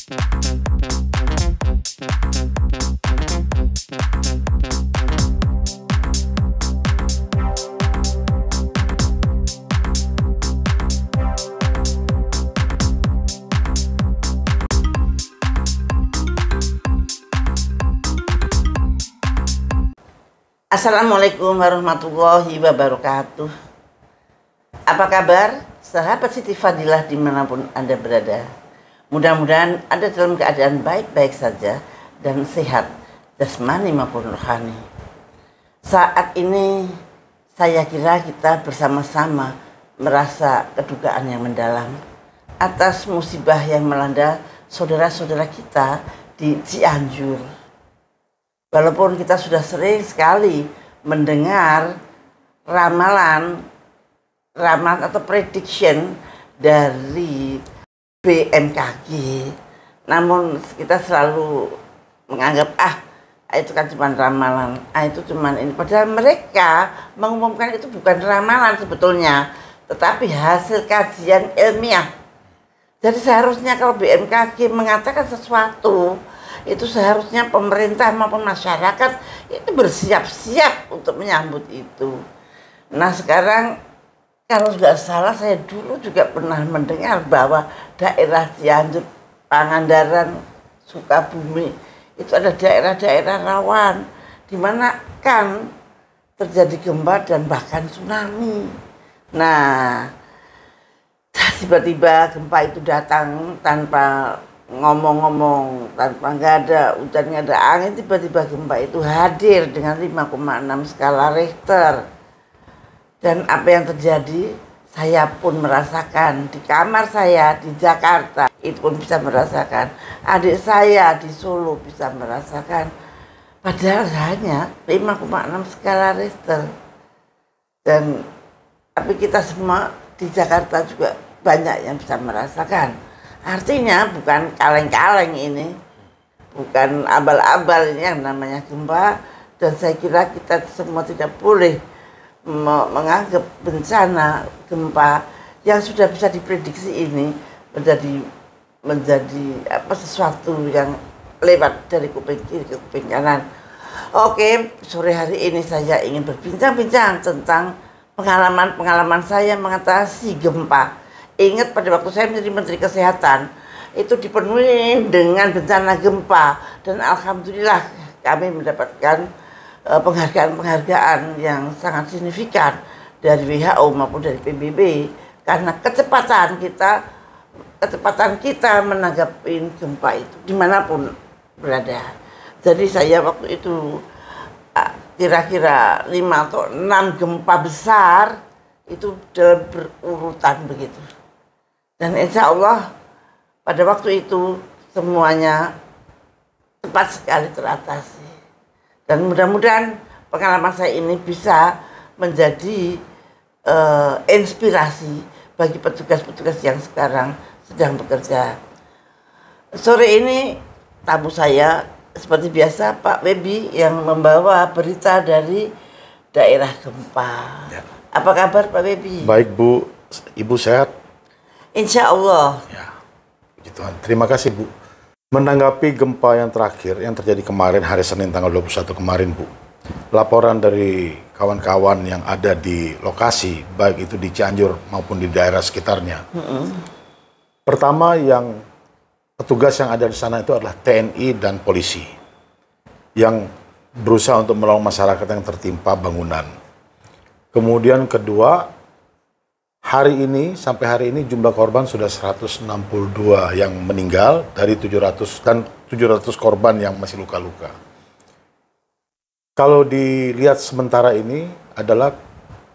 Assalamualaikum warahmatullahi wabarakatuh. Apa kabar sahabat Siti Fadilah dimanapun Anda berada? Mudah-mudahan Anda dalam keadaan baik-baik saja dan sehat jasmani maupun rohani. Saat ini saya kira kita bersama-sama merasa kedukaan yang mendalam atas musibah yang melanda saudara-saudara kita di Cianjur. Walaupun kita sudah sering sekali mendengar ramalan atau prediction dari BMKG, namun kita selalu menganggap itu kan cuma ramalan, itu cuma ini. Padahal mereka mengumumkan itu bukan ramalan sebetulnya, tetapi hasil kajian ilmiah. Jadi seharusnya kalau BMKG mengatakan sesuatu, itu seharusnya pemerintah maupun masyarakat itu bersiap-siap untuk menyambut itu. Nah sekarang kalau nggak salah saya dulu juga pernah mendengar bahwa daerah Cianjur, Pangandaran, Sukabumi itu ada daerah-daerah rawan di mana kan terjadi gempa dan bahkan tsunami. Nah tiba-tiba gempa itu datang tanpa ngomong-ngomong, tanpa nggak ada hujan, nggak ada angin, tiba-tiba gempa itu hadir dengan 5,6 skala Richter. Dan apa yang terjadi, saya pun merasakan di kamar saya di Jakarta, itu pun bisa merasakan. Adik saya di Solo bisa merasakan. Padahal hanya 5,6 skala Richter. Dan tapi kita semua di Jakarta juga banyak yang bisa merasakan. Artinya bukan kaleng-kaleng ini, bukan abal-abal ini yang namanya gempa. Dan saya kira kita semua tidak boleh menganggap bencana gempa yang sudah bisa diprediksi ini menjadi sesuatu yang lewat dari kuping kiri ke kuping kanan. Oke, sore hari ini saya ingin berbincang-bincang tentang pengalaman saya mengatasi gempa. Ingat pada waktu saya menjadi Menteri Kesehatan itu dipenuhi dengan bencana gempa, dan alhamdulillah kami mendapatkan penghargaan-penghargaan yang sangat signifikan dari WHO maupun dari PBB karena kecepatan kita menanggapi gempa itu dimanapun berada. Jadi saya waktu itu kira-kira 5 atau 6 gempa besar itu dalam berurutan begitu. Dan insya Allah pada waktu itu semuanya cepat sekali teratasi. Dan mudah-mudahan pengalaman saya ini bisa menjadi inspirasi bagi petugas-petugas yang sekarang sedang bekerja. Sore ini tamu saya seperti biasa Pak Webi yang membawa berita dari daerah gempa. Ya. Apa kabar Pak Webi? Baik Bu, Ibu sehat? Insya Allah. Ya, puji Tuhan. Terima kasih Bu. Menanggapi gempa yang terakhir yang terjadi kemarin hari Senin tanggal 21 kemarin Bu. Laporan dari kawan-kawan yang ada di lokasi, baik itu di Cianjur maupun di daerah sekitarnya. Pertama yang petugas yang ada di sana itu adalah TNI dan polisi yang berusaha untuk menolong masyarakat yang tertimpa bangunan. Kemudian kedua, sampai hari ini jumlah korban sudah 162 yang meninggal dari 700 dan 700 korban yang masih luka-luka. Kalau dilihat sementara ini adalah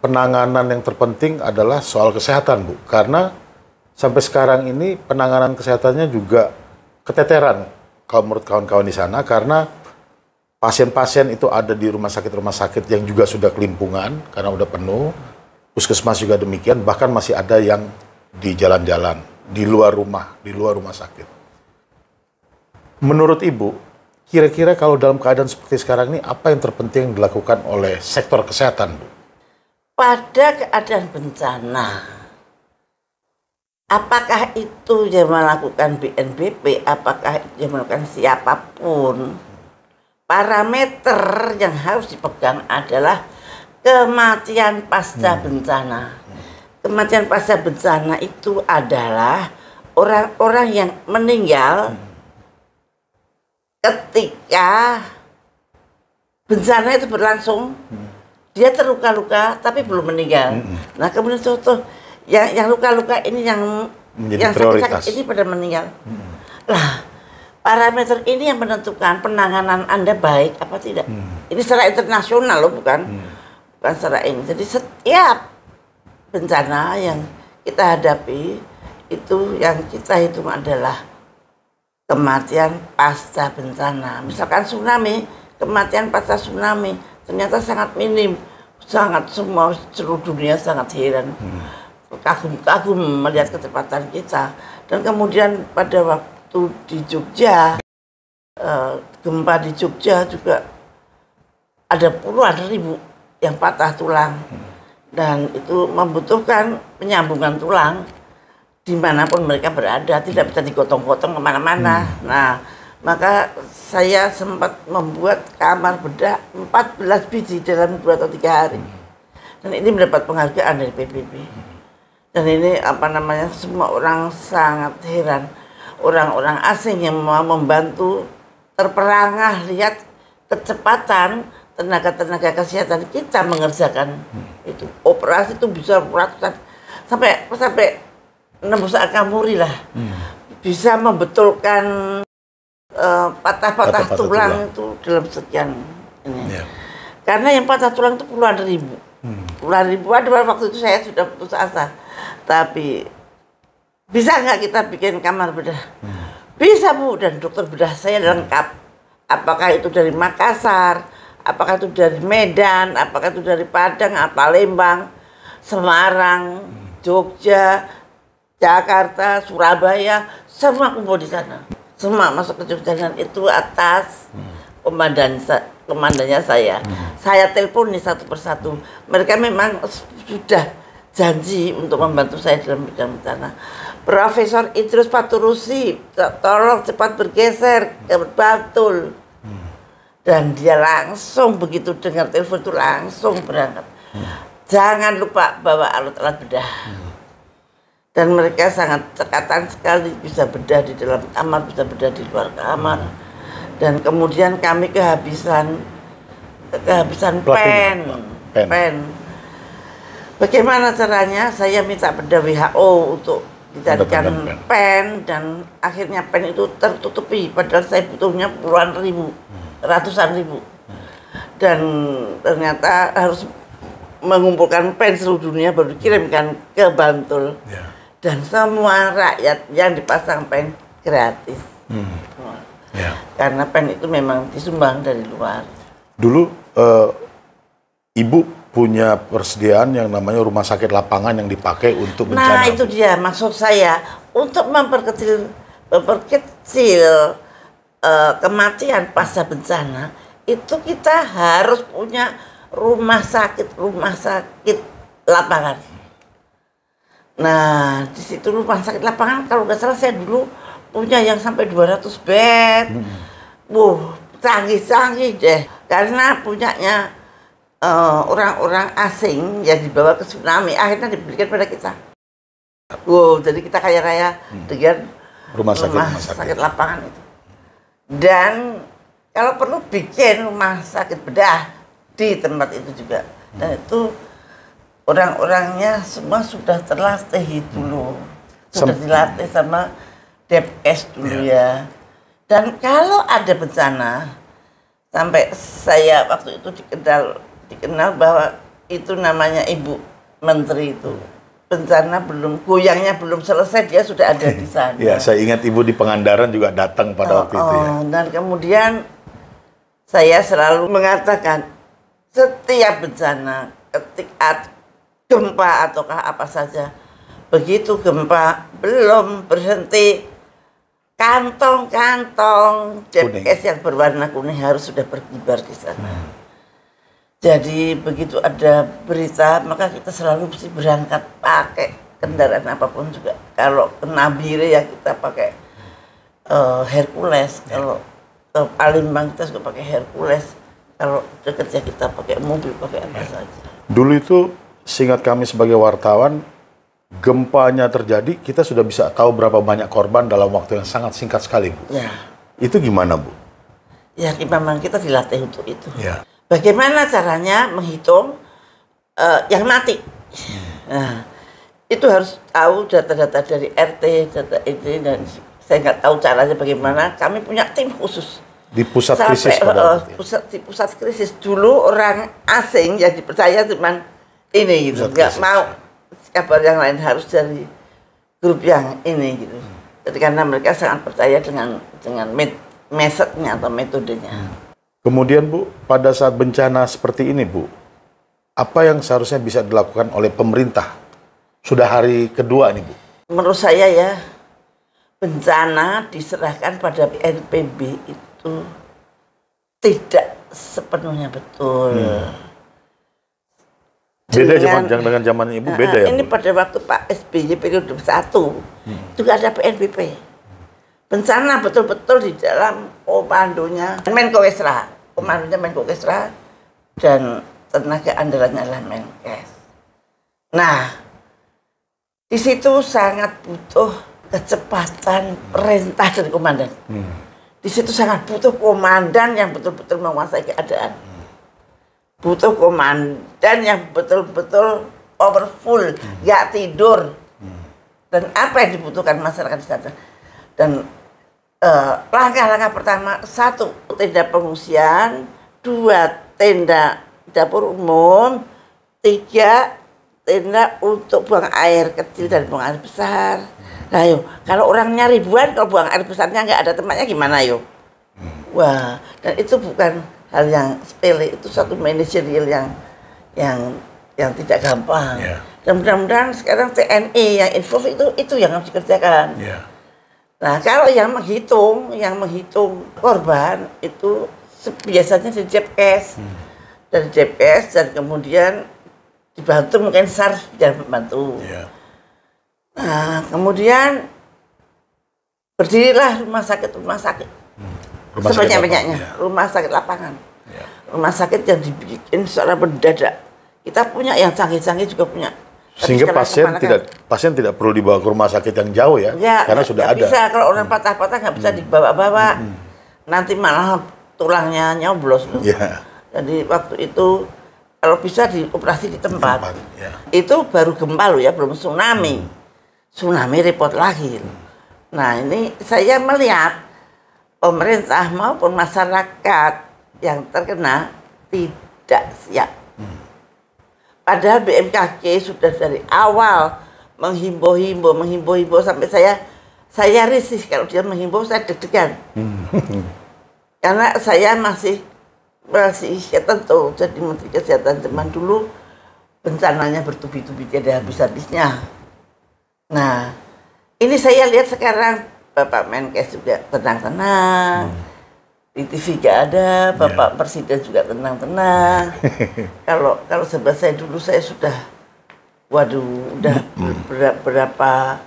penanganan yang terpenting adalah soal kesehatan Bu, karena sampai sekarang ini penanganan kesehatannya juga keteteran kalau menurut kawan-kawan di sana, karena pasien-pasien itu ada di rumah sakit yang juga sudah kelimpungan karena udah penuh. Puskesmas juga demikian, bahkan masih ada yang di jalan-jalan, di luar rumah sakit. Menurut Ibu, kira-kira kalau dalam keadaan seperti sekarang ini, apa yang terpenting dilakukan oleh sektor kesehatan, Bu? Pada keadaan bencana, apakah itu yang melakukan BNPB, apakah itu yang melakukan siapapun, parameter yang harus dipegang adalah kematian pasca bencana. Kematian pasca bencana itu adalah orang-orang yang meninggal ketika bencana itu berlangsung, dia terluka-luka tapi belum meninggal. Nah kemudian contoh yang luka-luka ini yang sakit-sakit ini pada meninggal. Lah parameter ini yang menentukan penanganan Anda baik apa tidak. Ini secara internasional loh, bukan secara ini. Jadi setiap bencana yang kita hadapi itu yang kita hitung adalah kematian pasca bencana. Misalkan tsunami, kematian pasca tsunami ternyata sangat minim, sangat semua seluruh dunia sangat heran, kagum-kagum melihat kecepatan kita. Dan kemudian pada waktu di Jogja, gempa di Jogja juga ada puluhan ribu yang patah tulang, dan itu membutuhkan penyambungan tulang dimanapun mereka berada, tidak bisa digotong-gotong kemana-mana. Nah, maka saya sempat membuat kamar bedah 14 biji dalam 2 atau 3 hari. Dan ini mendapat penghargaan dari PBB. Dan ini semua orang sangat heran. Orang-orang asing yang mau membantu terperangah lihat kecepatan tenaga-tenaga kesehatan kita mengerjakan itu. Operasi itu bisa ratusan sampai nembus angka muri lah. Bisa membetulkan patah-patah tulang itu dalam sekian ini. Karena yang patah tulang itu puluhan ribu. Puluhan ribu ada waktu itu saya sudah putus asa. Tapi bisa nggak kita bikin kamar bedah? Bisa Bu, dan dokter bedah saya lengkap. Apakah itu dari Makassar, apakah itu dari Medan, apakah itu dari Padang, Palembang, Semarang, Jogja, Jakarta, Surabaya, semua kumpul di sana. Semua masuk ke Jogja, dan itu atas komandannya saya. Saya telepon nih satu persatu. Mereka memang sudah janji untuk membantu saya dalam bidang bencana. Profesor Idrus Paturusi, tolong cepat bergeser ke Bantul. Dan dia langsung begitu dengar telepon itu langsung berangkat. Jangan lupa bawa alat-alat bedah. Dan mereka sangat cekatan sekali, bisa bedah di dalam kamar, bisa bedah di luar kamar. Dan kemudian kami kehabisan pen. Bagaimana caranya? Saya minta pada WHO untuk dicarikan pen, dan akhirnya pen itu tertutupi. Padahal saya butuhnya puluhan ribu, ratusan ribu. Dan ternyata harus mengumpulkan pen seluruh dunia baru dikirimkan ke Bantul. Dan semua rakyat yang dipasang pen gratis. Karena pen itu memang disumbang dari luar. Dulu Ibu punya persediaan yang namanya rumah sakit lapangan yang dipakai untuk bencana. Nah itu dia maksud saya, untuk memperkecil kematian pasca bencana itu kita harus punya rumah sakit lapangan. Nah di situ rumah sakit lapangan kalau nggak salah saya dulu punya yang sampai 200 bed. Canggih-canggih deh, karena punyanya orang-orang asing yang dibawa ke tsunami akhirnya diberikan pada kita. Jadi kita kaya-kaya dengan rumah sakit lapangan itu. Dan kalau perlu bikin rumah sakit bedah di tempat itu juga. Dan itu orang-orangnya semua sudah terlatih dulu, sudah dilatih sama Depkes dulu ya. Dan kalau ada bencana, sampai saya waktu itu dikenal bahwa itu namanya Ibu Menteri itu. Bencana goyangnya belum selesai, dia sudah ada di sana. Ya, saya ingat Ibu di Pangandaran juga datang pada waktu itu ya. Dan kemudian saya selalu mengatakan, setiap bencana, ketika gempa ataukah apa saja, begitu gempa belum berhenti, kantong-kantong Depkes yang berwarna kuning harus sudah berkibar di sana. Jadi begitu ada berita, maka kita selalu mesti berangkat pakai kendaraan apapun juga. Kalau ke Nabire ya kita pakai Hercules, kalau ke Palembang kita juga pakai Hercules, kalau kerja kita pakai mobil, pakai apa saja. Dulu itu seingat kami sebagai wartawan, gempanya terjadi, kita sudah bisa tahu berapa banyak korban dalam waktu yang sangat singkat sekali, Bu. Ya. Itu gimana, Bu? Ya, memang kita dilatih untuk itu. Ya. Bagaimana caranya menghitung yang mati? Nah, itu harus tahu data-data dari RT, data ini, dan saya nggak tahu caranya bagaimana. Kami punya tim khusus. Di pusat krisis di pusat krisis dulu orang asing yang dipercaya cuman ini gitu, nggak mau kabar yang lain, harus dari grup yang ini gitu. Jadi karena mereka sangat percaya dengan metodenya atau metodenya. Kemudian Bu, pada saat bencana seperti ini Bu, apa yang seharusnya bisa dilakukan oleh pemerintah? Sudah hari kedua nih Bu. Menurut saya ya, bencana diserahkan pada BNPB itu tidak sepenuhnya betul. Beda dengan zaman Ibu, beda ya ini Bu? pada waktu Pak SBY periode 1 juga ada PNPB. Bencana betul-betul di dalam komandonya Menkowesra, komandonya Menkowesra, dan tenaga andalannya adalah Menkes. Nah, di situ sangat butuh kecepatan perintah dari komandan. Di situ sangat butuh komandan yang betul-betul menguasai keadaan. Butuh komandan yang betul-betul powerful, nggak tidur. Dan apa yang dibutuhkan masyarakat di sana. Dan langkah-langkah pertama, 1, tenda pengungsian, 2, tenda dapur umum, 3, tenda untuk buang air kecil dan buang air besar. Nah yuk, kalau orangnya ribuan, kalau buang air besarnya nggak ada tempatnya gimana yuk? Wah, dan itu bukan hal yang sepele, itu satu manajerial yang tidak gampang. Dan mudah-mudahan sekarang TNI yang involve itu yang harus dikerjakan. Nah, kalau yang menghitung korban itu biasanya dari Jepkes, dan kemudian dibantu mungkin SAR dan membantu. Nah, kemudian berdirilah rumah sakit sebanyak-banyaknya, rumah sakit lapangan, rumah sakit yang dibikin secara mendadak. Kita punya yang canggih-canggih juga punya. Sehingga pasien tidak perlu dibawa ke rumah sakit yang jauh ya karena sudah ada. Bisa, kalau orang patah-patah nggak bisa dibawa-bawa, nanti malah tulangnya nyoblos. Jadi waktu itu kalau bisa dioperasi di tempat. Itu baru gempa loh ya, belum tsunami. Tsunami repot lagi. Nah ini saya melihat pemerintah maupun masyarakat yang terkena tidak siap. Padahal BMKG sudah dari awal menghimbau sampai saya risih kalau dia menghimbau, saya deg-degan. Karena saya masih tentu jadi Menteri Kesehatan zaman dulu, bencananya bertubi-tubi tidak habis-habisnya. Nah, ini saya lihat sekarang Bapak Menkes juga tenang-tenang. Di TV gak ada, Bapak Presiden juga tenang-tenang. Kalau sebelah saya dulu saya sudah, udah berapa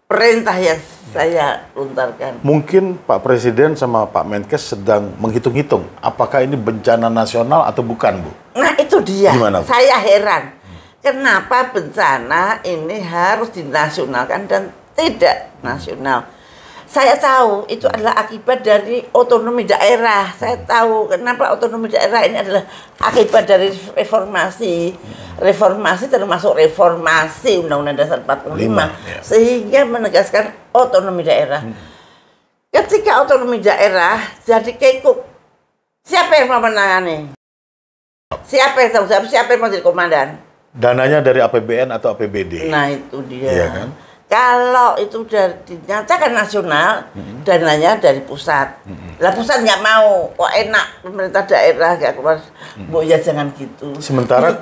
perintah yang saya lontarkan. Mungkin Pak Presiden sama Pak Menkes sedang menghitung-hitung apakah ini bencana nasional atau bukan, Bu? Nah itu dia, gimana, Bu? Saya heran. Kenapa bencana ini harus dinasionalkan dan tidak nasional? Saya tahu itu adalah akibat dari otonomi daerah. Saya tahu kenapa otonomi daerah ini adalah akibat dari reformasi. Reformasi termasuk reformasi Undang-Undang Dasar 45 sehingga menegaskan otonomi daerah. Ketika otonomi daerah jadi kekuk, siapa yang mau menangani? Siapa yang tahu? Siapa yang mau jadi komandan? Dananya dari APBN atau APBD? Nah itu dia. Iya kan? Kalau itu dinyatakan nasional, dananya dari pusat. Lah pusat nggak mau, kok enak pemerintah daerah nggak keluar. Bu ya jangan gitu. Sementara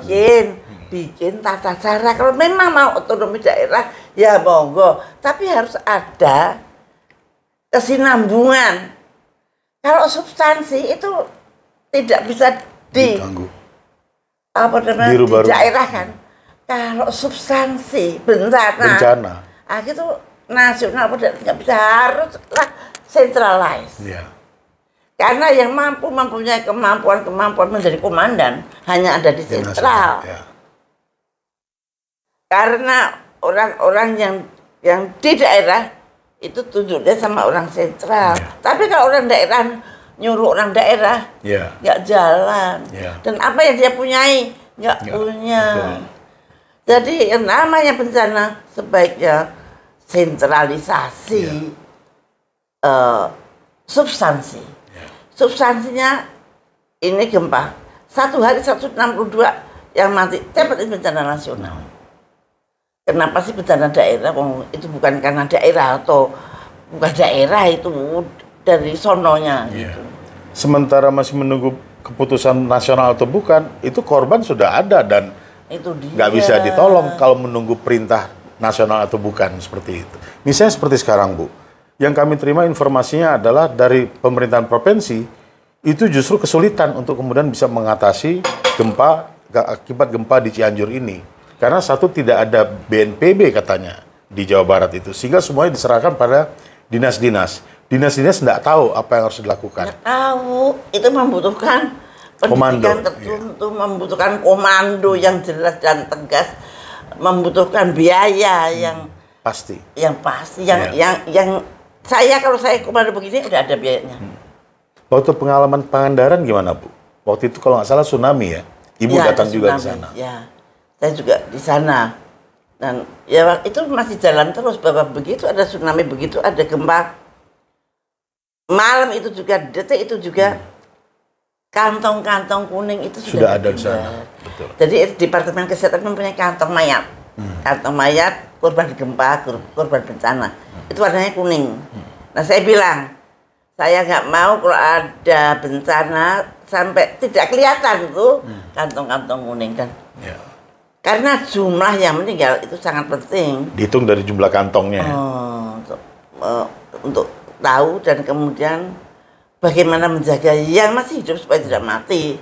bikin tata cara. Kalau memang mau otonomi daerah, ya monggo. Tapi harus ada kesinambungan. Kalau substansi itu tidak bisa didaerahkan. Kalau substansi bencana, itu nasional nggak bisa, haruslah centralized. Yeah. Karena yang mempunyai kemampuan menjadi komandan hanya ada di sentral. Yeah. Karena orang-orang yang di daerah itu tunjuknya sama orang sentral. Yeah. Tapi kalau orang daerah nyuruh orang daerah, nggak jalan. Yeah. Dan apa yang dia punyai nggak punya. Betul. Jadi yang namanya bencana sebaiknya sentralisasi substansi. Yeah. Substansinya ini gempa. Satu hari 162 yang mati. Dapat bencana nasional. Kenapa sih bencana daerah? Itu bukan karena daerah atau bukan daerah, itu dari sononya. Yeah. Gitu. Sementara masih menunggu keputusan nasional atau bukan, itu korban sudah ada dan itu nggak bisa ditolong kalau menunggu perintah nasional atau bukan, seperti itu. Misalnya seperti sekarang, Bu, yang kami terima informasinya adalah dari pemerintahan provinsi itu justru kesulitan untuk kemudian bisa mengatasi akibat gempa di Cianjur ini. Karena satu, tidak ada BNPB katanya di Jawa Barat itu, sehingga semuanya diserahkan pada dinas-dinas. Dinas-dinas tidak tahu apa yang harus dilakukan. Nggak tahu, itu membutuhkan pendidikan tertentu, membutuhkan komando yang jelas dan tegas, membutuhkan biaya yang pasti, yang saya kalau saya komando begini udah ada biayanya. Waktu pengalaman Pangandaran gimana, Bu? Waktu itu kalau nggak salah tsunami ya, Ibu datang juga di sana. Ya. Saya juga di sana, dan ya itu masih jalan terus, bahwa begitu ada tsunami, begitu ada gempa, malam itu juga, detik itu juga, kantong-kantong kuning itu sudah ada di sana. Betul. Jadi Departemen Kesehatan mempunyai kantong mayat, kantong mayat korban gempa, korban bencana, itu warnanya kuning. Nah saya bilang, saya nggak mau kalau ada bencana sampai tidak kelihatan tuh kantong-kantong kuning kan. Yeah. Karena jumlah yang meninggal itu sangat penting. Dihitung dari jumlah kantongnya. Untuk tahu dan kemudian bagaimana menjaga yang masih hidup supaya tidak mati.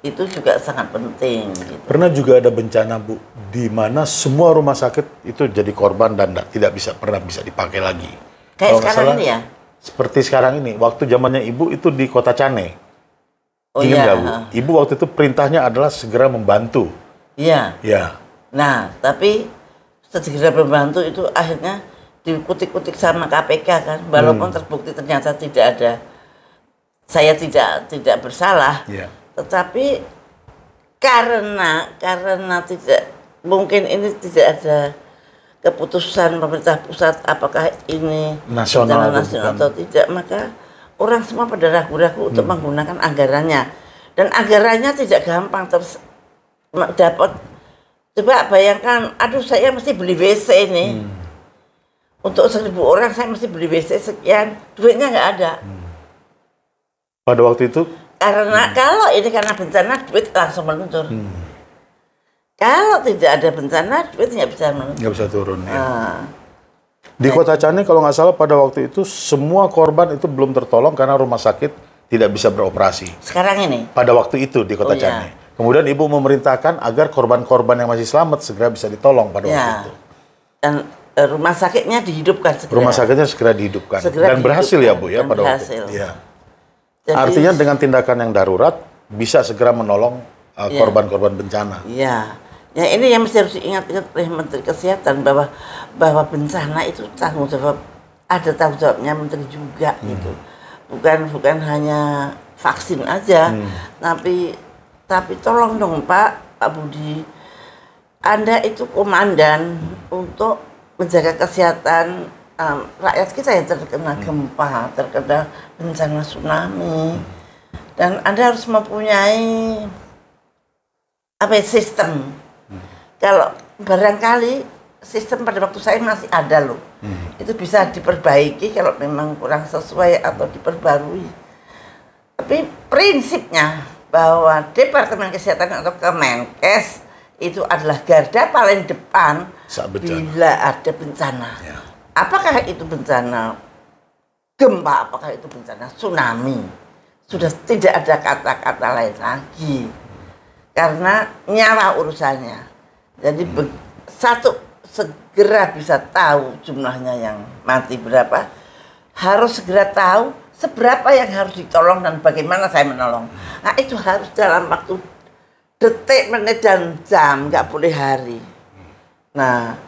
Itu juga sangat penting. Gitu. Pernah juga ada bencana, Bu, di mana semua rumah sakit itu jadi korban dan tidak pernah bisa dipakai lagi. Kayak sekarang ini ya? Seperti sekarang ini. Waktu zamannya Ibu itu di Kota Cane. Oh iya. Bu? Ibu waktu itu perintahnya adalah segera membantu. Iya. Ya. Nah, tapi segera membantu itu akhirnya dikutik-kutik sama KPK kan, walaupun terbukti ternyata tidak ada, saya tidak bersalah. Ya. Tetapi karena tidak mungkin ini tidak ada keputusan pemerintah pusat apakah ini nasional atau tidak, maka orang semua pada ragu-ragu untuk menggunakan anggarannya, dan anggarannya tidak gampang dapat. Coba bayangkan, aduh saya mesti beli WC ini untuk 1.000 orang, saya mesti beli WC sekian, duitnya nggak ada. Pada waktu itu karena kalau ini karena bencana, duit langsung meluncur. Kalau tidak ada bencana, duit nggak bisa turun. Ya. Di Kota Cane kalau nggak salah pada waktu itu semua korban itu belum tertolong karena rumah sakit tidak bisa beroperasi. Sekarang ini? Pada waktu itu di Kota Cane. Ya. Kemudian Ibu memerintahkan agar korban-korban yang masih selamat segera bisa ditolong pada waktu itu. Dan rumah sakitnya dihidupkan segera. Rumah sakitnya segera dihidupkan. Dan berhasil ya, Bu, ya, pada waktu itu. Ya. Jadi, artinya dengan tindakan yang darurat bisa segera menolong korban-korban bencana. Iya. Ya ini yang mesti harus diingat-ingat oleh Menteri Kesehatan, bahwa bencana itu tanggung jawab, ada tanggung jawabnya Menteri juga gitu. Bukan hanya vaksin aja, tapi tolong dong Pak Budi, Anda itu komandan untuk menjaga kesehatan rakyat kita yang terkena gempa, terkena bencana tsunami, dan Anda harus mempunyai sistem. Kalau barangkali sistem pada waktu saya masih ada loh, itu bisa diperbaiki kalau memang kurang sesuai atau diperbarui. Tapi prinsipnya bahwa Departemen Kesehatan atau Kemenkes itu adalah garda paling depan bila ada bencana. Ya. Apakah itu bencana gempa, apakah itu bencana tsunami, sudah tidak ada kata-kata lain lagi. Karena nyawa urusannya. Jadi satu segera bisa tahu jumlahnya yang mati berapa, harus segera tahu seberapa yang harus ditolong dan bagaimana saya menolong. Nah itu harus dalam waktu detik, menit, dan jam, nggak boleh hari. Nah,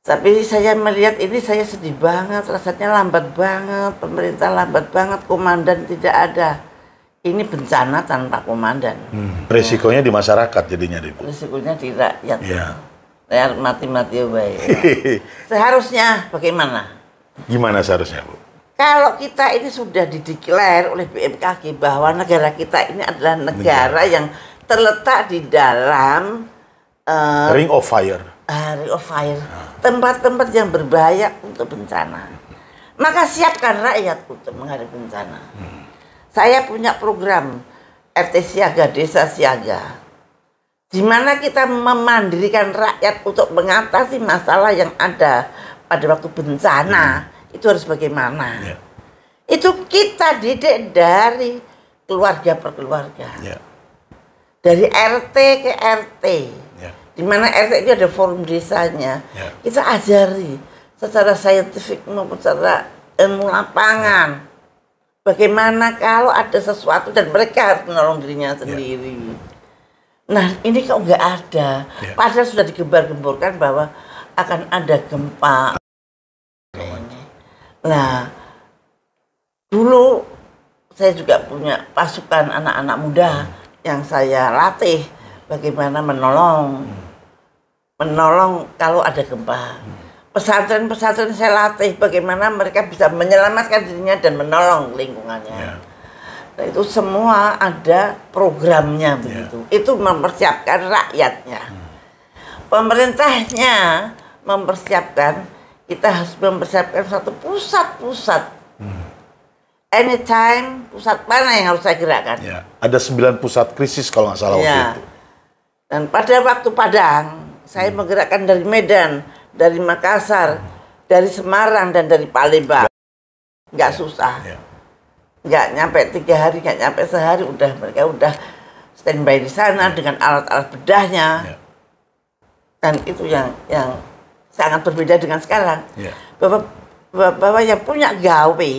tapi saya melihat ini saya sedih banget, rasanya lambat banget, pemerintah lambat banget, komandan tidak ada. Ini bencana tanpa komandan. Resikonya di masyarakat jadinya, Ibu. Risikonya di rakyat. Iya. Ya, mati-mati baik. Seharusnya bagaimana? Gimana seharusnya, Bu? Kalau kita ini sudah dideklar oleh BMKG bahwa negara kita ini adalah negara yang terletak di dalam Ring of Fire. Ring of Fire, tempat-tempat yang berbahaya untuk bencana. Maka siapkan rakyat untuk menghadapi bencana. Saya punya program RT Siaga, Desa Siaga, di mana kita memandirikan rakyat untuk mengatasi masalah yang ada pada waktu bencana. Itu harus bagaimana? Yeah. Itu kita didik dari keluarga per keluarga. Yeah. Dari RT ke RT. Yeah. Di mana RT itu ada forum desanya. Yeah. Kita ajari secara saintifik maupun secara ilmu lapangan. Bagaimana kalau ada sesuatu dan mereka harus menolong dirinya sendiri. Nah ini kok nggak ada. Padahal sudah digembar-gemborkan bahwa akan ada gempa. Nah dulu saya juga punya pasukan anak-anak muda yang saya latih bagaimana menolong kalau ada gempa. Pesantren-pesantren saya latih bagaimana mereka bisa menyelamatkan dirinya dan menolong lingkungannya. Nah, itu semua ada programnya begitu. Itu mempersiapkan rakyatnya. Pemerintahnya mempersiapkan, kita harus mempersiapkan satu pusat-pusat. Anytime, pusat mana yang harus saya gerakkan? Ya. Ada 9 pusat krisis kalau nggak salah waktu itu. Dan pada waktu Padang, saya menggerakkan dari Medan, dari Makassar, dari Semarang, dan dari Palembang. Nggak susah. Nggak nyampe 3 hari, nggak nyampe sehari, mereka udah standby di sana dengan alat-alat bedahnya. Dan itu yang sangat berbeda dengan sekarang. Bahwa yang punya gawe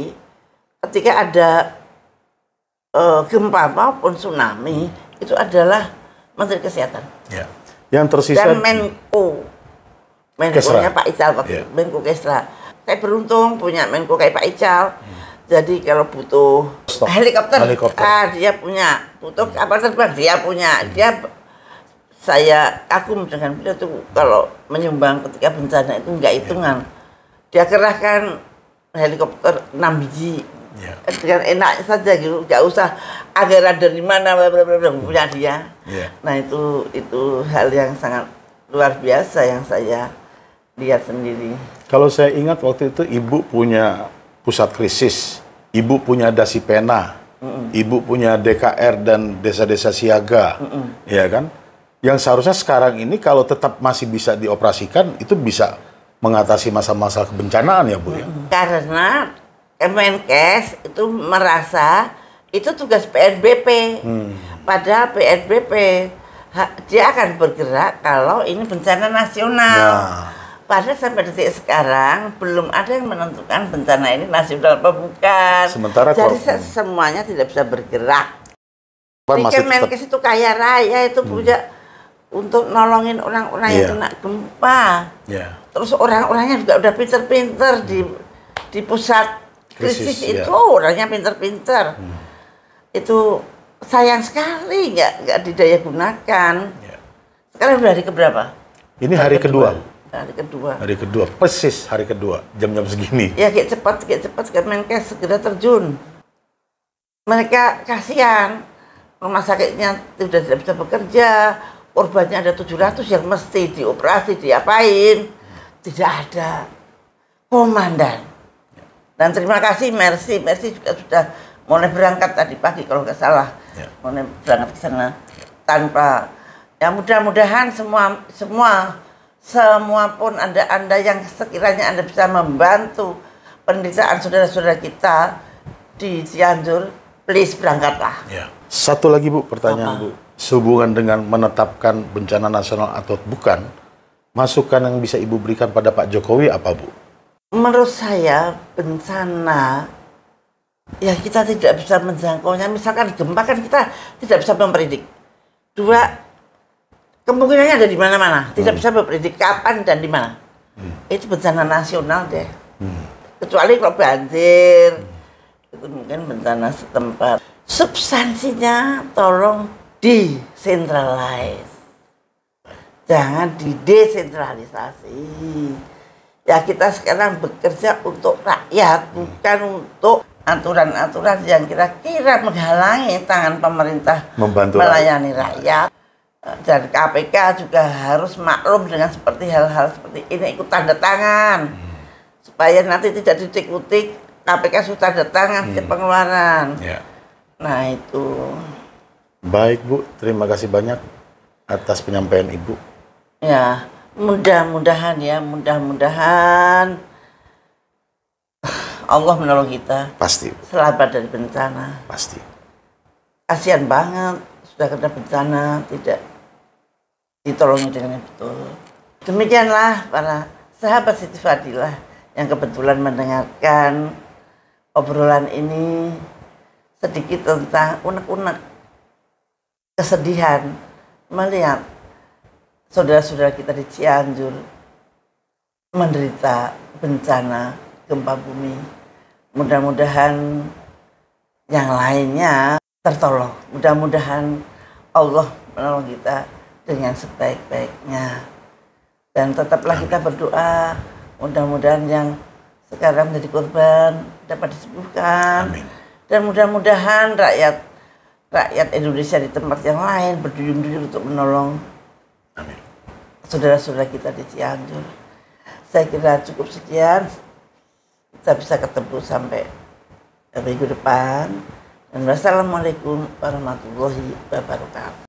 ketika ada gempa maupun tsunami itu adalah Menteri Kesehatan. Yang tersisa dan Menko-nya Pak Ical, Menko Kesra. Saya beruntung punya Menko kayak Pak Ical. Jadi kalau butuh helikopter. Dia punya. Butuh kapal terbang, dia punya. Saya kagum dengan beliau tuh kalau menyumbang ketika bencana itu nggak hitungan. Dia kerahkan helikopter 6 biji. Dengan enaknya saja gitu, nggak usah anggaran dari mana punya dia. Nah itu hal yang sangat luar biasa yang saya lihat sendiri. Kalau saya ingat waktu itu Ibu punya pusat krisis, Ibu punya Dasi Pena, Ibu punya DKR dan desa-desa siaga, ya kan? Yang seharusnya sekarang ini kalau tetap masih bisa dioperasikan itu bisa mengatasi masalah-masalah kebencanaan ya Bu ya. Karena Kemenkes itu merasa itu tugas PNBP. Padahal PNBP dia akan bergerak kalau ini bencana nasional. Padahal sampai detik sekarang belum ada yang menentukan bencana ini nasional apa bukan. Sementara jadi semuanya tidak bisa bergerak. Kemenkes itu kaya raya itu punya untuk nolongin orang-orang yang kena gempa. Terus orang-orangnya juga udah pinter-pinter di pusat krisis itu orangnya pinter-pinter. Itu sayang sekali nggak didaya gunakan. Sekarang udah hari keberapa? Ini hari kedua. Hari kedua. Persis hari kedua, jam-jam segini. Ya kayak cepat Kemenkes segera terjun. Mereka kasihan, rumah sakitnya sudah tidak bisa bekerja, korbannya ada 700 yang mesti dioperasi, diapain? Tidak ada komandan. Dan terima kasih Mercy juga sudah mulai berangkat tadi pagi kalau nggak salah, mulai berangkat ke sana tanpa. Ya mudah-mudahan semua pun Anda yang sekiranya Anda bisa membantu penderitaan saudara-saudara kita di Cianjur, please berangkatlah. Satu lagi Bu, pertanyaan Bu. sehubungan dengan menetapkan bencana nasional atau bukan, masukan yang bisa Ibu berikan pada Pak Jokowi apa, Bu? Menurut saya bencana ya kita tidak bisa menjangkaunya. Misalkan gempa kan kita tidak bisa mempredik. Dua, kemungkinannya ada di mana-mana. Tidak bisa mempredik kapan dan di mana. Itu bencana nasional deh. Kecuali kalau banjir, itu mungkin bencana setempat. Substansinya tolong decentralize. Jangan didesentralisasi. Ya kita sekarang bekerja untuk rakyat, bukan untuk aturan-aturan yang kira-kira menghalangi tangan pemerintah Membantu melayani rakyat. Dan KPK juga harus maklum dengan seperti hal-hal seperti ini, ikut tanda tangan. Supaya nanti tidak ditik-utik, KPK sudah tanda tangan ke pengeluaran. Ya. Nah itu. Baik, Bu. Terima kasih banyak atas penyampaian Ibu. Ya, mudah-mudahan ya, mudah-mudahan Allah menolong kita. Pasti. Selamat dari bencana. Pasti. Kasihan banget sudah kena bencana, tidak ditolongi dengan yang betul. Demikianlah para sahabat Siti Fadilah yang kebetulan mendengarkan obrolan ini sedikit tentang unek-unek kesedihan melihat saudara-saudara kita di Cianjur menderita bencana gempa bumi. Mudah-mudahan yang lainnya tertolong. Mudah-mudahan Allah menolong kita dengan sebaik-baiknya. Dan tetaplah kita berdoa, mudah-mudahan yang sekarang menjadi korban dapat disembuhkan. Amin. Dan mudah-mudahan rakyat Indonesia di tempat yang lain berduyun-duyun untuk menolong Amin. saudara-saudara kita di Cianjur. Saya kira cukup sekian. Kita bisa ketemu sampai minggu depan. Dan wassalamualaikum warahmatullahi wabarakatuh.